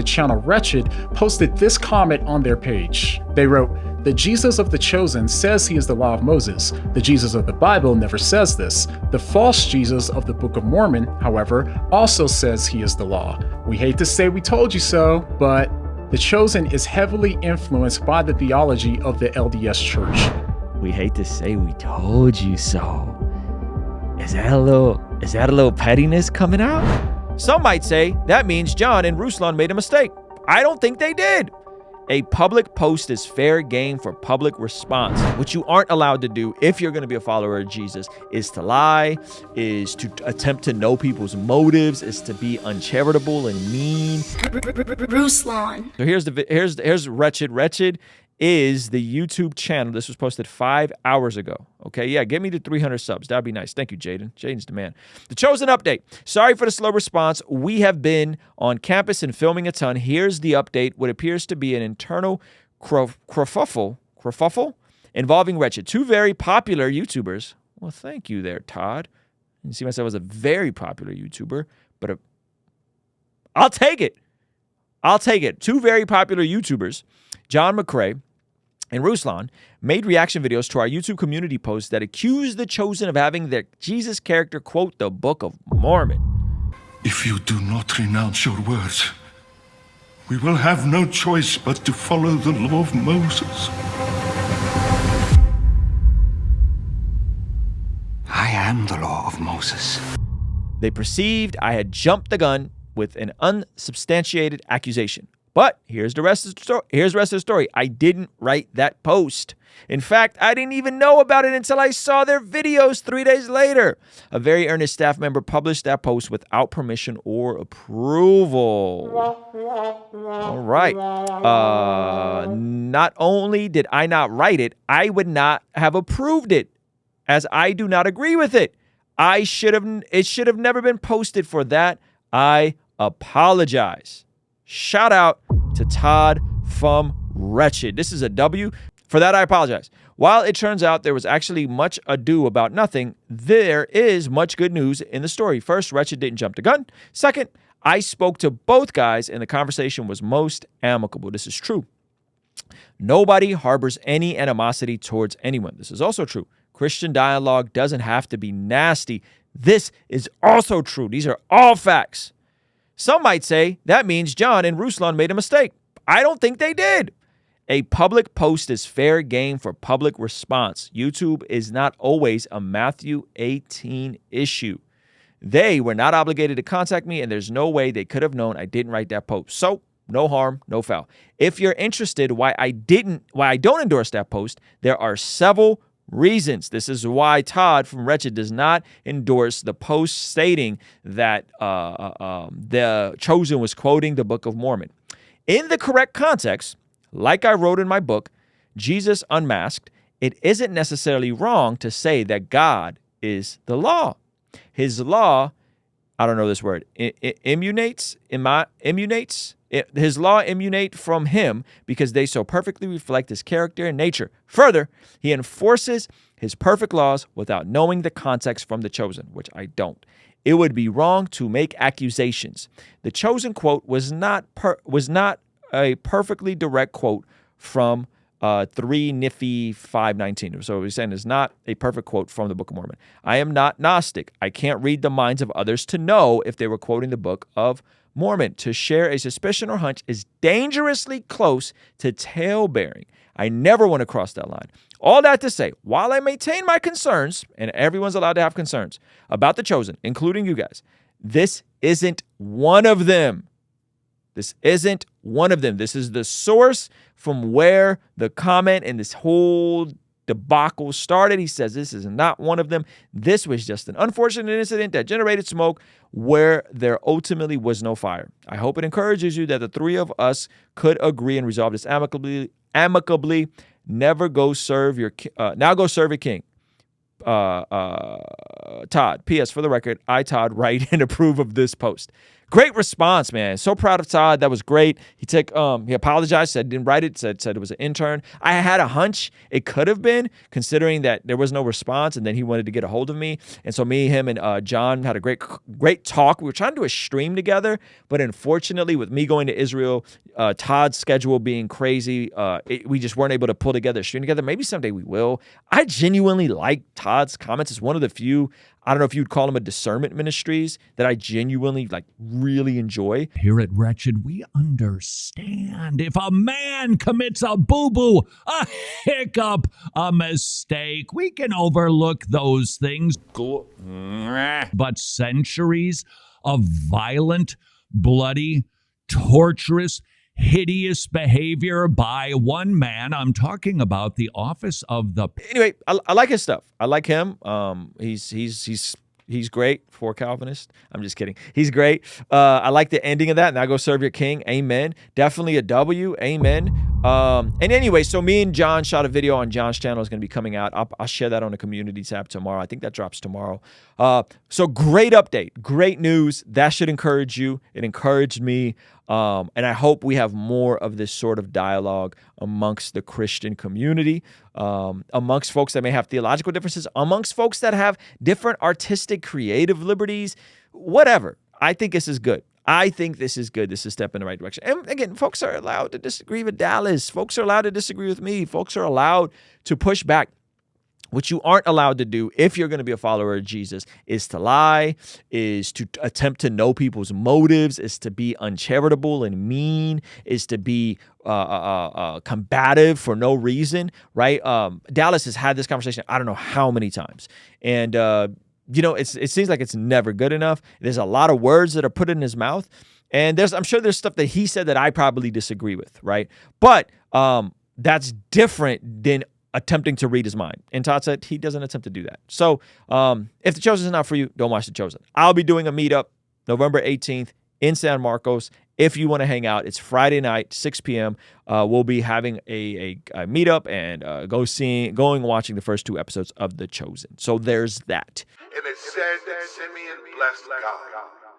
The channel Wretched posted this comment on their page. They wrote, "The Jesus of the Chosen says he is the law of Moses. The Jesus of the Bible never says this. The false Jesus of the Book of Mormon, however, also says he is the law. We hate to say we told you so, but the Chosen is heavily influenced by the theology of the LDS Church." We hate to say we told you so. Is that a little pettiness coming out? Some might say that means John and Ruslan made a mistake. I don't think they did. A public post is fair game for public response. What you aren't allowed to do if you're going to be a follower of Jesus is to lie, is to attempt to know people's motives, is to be uncharitable and mean. Ruslan. So here's Wretched. Wretched is the YouTube channel. This was posted 5 hours ago. Okay, yeah, get me to 300 subs. That'd be nice. Thank you, Jaden. Jaden's the man. The Chosen update. Sorry for the slow response. We have been on campus and filming a ton. Here's the update. What appears to be an internal kerfuffle involving Wretched. Two very popular YouTubers. Well, thank you there, Todd. I didn't see myself as a very popular YouTuber, but I'll take it. I'll take it. Two very popular YouTubers, John McCrae and Ruslan, made reaction videos to our YouTube community posts that accuse the Chosen of having their Jesus character quote the Book of Mormon. If you do not renounce your words, we will have no choice but to follow the law of Moses. I am the law of Moses. They perceived I had jumped the gun with an unsubstantiated accusation. But here's the rest of the story. Here's the rest of the story. I didn't write that post. In fact, I didn't even know about it until I saw their videos 3 days later. A very earnest staff member published that post without permission or approval. All right. Not only did I not write it, I would not have approved it, as I do not agree with it. It should have never been posted. For that, I apologize. Shout out to Todd from Wretched. This is a W. For that, I apologize. While it turns out there was actually much ado about nothing, there is much good news in the story. First, Wretched didn't jump the gun. Second, I spoke to both guys and the conversation was most amicable. This is true. Nobody harbors any animosity towards anyone. This is also true. Christian dialogue doesn't have to be nasty. This is also true. These are all facts. Some might say that means John and Ruslan made a mistake. I don't think they did. A public post is fair game for public response. YouTube is not always a Matthew 18 issue. They were not obligated to contact me, and there's no way they could have known I didn't write that post. So, no harm, no foul. If you're interested why I don't endorse that post, there are several reasons. This is why Todd from Wretched does not endorse the post stating that the Chosen was quoting the Book of Mormon. In the correct context, like I wrote in my book, Jesus Unmasked, it isn't necessarily wrong to say that God is the law. His law, I don't know this word, emanates. His law emanate from him because they so perfectly reflect his character and nature. Further, he enforces his perfect laws without knowing the context from the Chosen, which I don't. It would be wrong to make accusations. The Chosen quote was not a perfectly direct quote from 3 Nephi 5:19. So what he's saying is not a perfect quote from the Book of Mormon. I am not Gnostic. I can't read the minds of others to know if they were quoting the Book of Mormon. To share a suspicion or hunch is dangerously close to tale-bearing. I never want to cross that line. All that to say, while I maintain my concerns, and everyone's allowed to have concerns about the Chosen, including you guys, this isn't one of them. This isn't one of them. This is the source from where the comment and this whole debacle started. He says this is not one of them. This was just an unfortunate incident that generated smoke where there ultimately was no fire. I hope it encourages you that the three of us could agree and resolve this amicably. Never go serve your now go serve your king. Todd. P.S. For the record, I, Todd, write and approve of this post. great response, man. So proud of Todd. That was great. He apologized, said didn't write it, said it was an intern. I had a hunch it could have been, considering that there was no response, and then he wanted to get a hold of me. And so me, him, and John had a great talk. We were trying to do a stream together, but unfortunately, with me going to Israel, Todd's schedule being crazy, we just weren't able to pull together a stream together. Maybe someday we will. I genuinely like Todd's comments. It's one of the few, I don't know if you'd call them a discernment ministries, that I genuinely really enjoy. Here at Wretched, we understand if a man commits a boo-boo, a hiccup, a mistake, we can overlook those things. But centuries of violent, bloody, torturous, hideous behavior by one man. I'm talking about the office of the... Anyway, I like his stuff. I like him. He's great for Calvinist. I'm just kidding. He's great. I like the ending of that. Now go serve your king. Amen. Definitely a W. Amen. And anyway, so me and John shot a video on John's channel. It's going to be coming out. I'll share that on the community tab tomorrow. I think that drops tomorrow. So great update. Great news. That should encourage you. It encouraged me. And I hope we have more of this sort of dialogue amongst the Christian community, amongst folks that may have theological differences, amongst folks that have different artistic, creative liberties, whatever. I think this is good. I think this is good. This is a step in the right direction. And again, folks are allowed to disagree with Dallas. Folks are allowed to disagree with me. Folks are allowed to push back. What you aren't allowed to do if you're going to be a follower of Jesus is to lie, is to attempt to know people's motives, is to be uncharitable and mean, is to be combative for no reason, right? Dallas has had this conversation I don't know how many times. And, it seems like it's never good enough. There's a lot of words that are put in his mouth. And I'm sure there's stuff that he said that I probably disagree with, right? But that's different than attempting to read his mind. And Todd said he doesn't attempt to do that. So if The Chosen is not for you, don't watch The Chosen. I'll be doing a meetup November 18th in San Marcos. If you want to hang out, it's Friday night, 6 p.m. We'll be having a meetup and going watching the first 2 episodes of The Chosen. So there's that. And it said that Simeon blessed God.